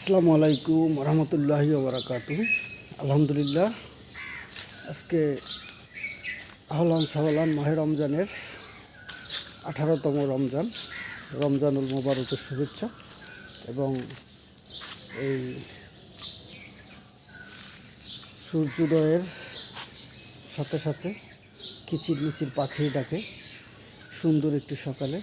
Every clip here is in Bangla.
আসসালামু আলাইকুম রহমতুল্লাহি ওয়া বারাকাতুহু। আলহামদুলিল্লাহ, আজকে আহলান সাহলান মাহে রমজানের 18তম রমজান, রমজানুল মোবারকের শুভেচ্ছা। এবং এই সূর্যোদয়ের সাথে সাথে কিচিরমিচির পাখির ডাকে সুন্দর একটি সকালে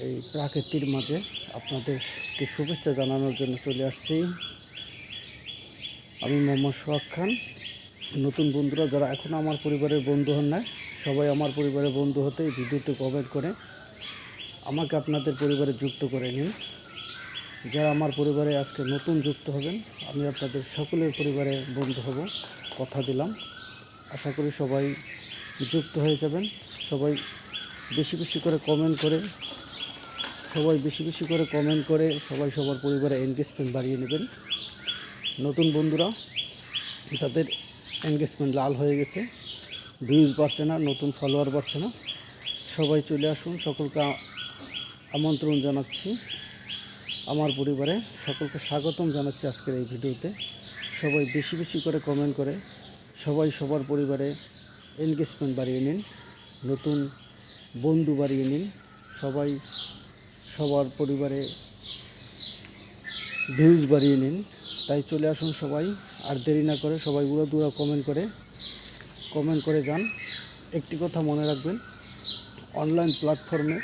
এই প্রাকৃতির মাঝে আপনাদেরকে শুভেচ্ছা জানানোর জন্য চলে আসছি। আমি মোহাম্মদ সোহাগ খান। নতুন বন্ধুরা যারা এখনও আমার পরিবারের বন্ধু হন না, সবাই আমার পরিবারের বন্ধু হতে ভিডিওতে কমেন্ট করে আমাকে আপনাদের পরিবারে যুক্ত করে নিন। যারা আমার পরিবারে আজকে নতুন যুক্ত হবেন, আমি আপনাদের সকলের পরিবারে বন্ধু হব, কথা দিলাম। আশা করি সবাই যুক্ত হয়ে যাবেন। সবাই বেশি বেশি করে কমেন্ট করে সবাই সবার পরিবারে এনগেজমেন্ট বাড়িয়ে নেবেন। নতুন বন্ধুরা যাদের এনগেজমেন্ট লাল হয়ে গেছে, ভিউজ বাড়ছে না, নতুন ফলোয়ার বাড়ছে না, সবাই চলে আসুন। সকলকে আমন্ত্রণ জানাচ্ছি আমার পরিবারে, সকলকে স্বাগতম জানাচ্ছি আজকের এই ভিডিওতে। সবাই বেশি বেশি করে কমেন্ট করে সবাই সবার পরিবারে এনগেজমেন্ট বাড়িয়ে নিন, নতুন বন্ধু বাড়িয়ে নিন। সবাই সবার পরিবারে ভিউজ বাড়িয়ে নিন। তাই চলে আসুন সবাই, আর দেরি না করে সবাই উড়াদুরা কমেন্ট করে যান। একটি কথা মনে রাখবেন, অনলাইন প্ল্যাটফর্মে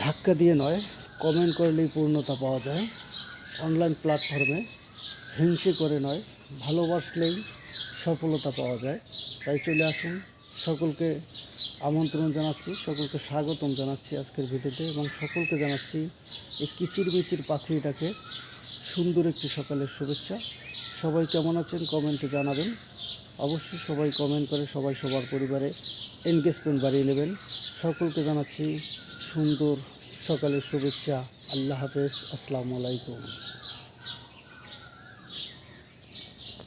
ধাক্কা দিয়ে নয়, কমেন্ট করলেই পূর্ণতা পাওয়া যায়। অনলাইন প্ল্যাটফর্মে হিংসে করে নয়, ভালোবাসলেই সফলতা পাওয়া যায়। তাই চলে আসুন, সকলকে আমন্ত্রণ জানাচ্ছি, সকলকে স্বাগতম জানাচ্ছি আজকের ভিডিওতে। এবং সকলকে জানাচ্ছি এই কিচিরমিচির পাখিটাকে সুন্দর একটি সকালের শুভেচ্ছা। সবাই কেমন আছেন কমেন্টে জানাবেন। অবশ্যই সবাই কমেন্ট করে সবাই সবার পরিবারে এনগেজমেন্ট বাড়িয়ে নেবেন। সকলকে জানাচ্ছি সুন্দর সকালের শুভেচ্ছা। আল্লাহ হাফেজ, আসসালামু আলাইকুম।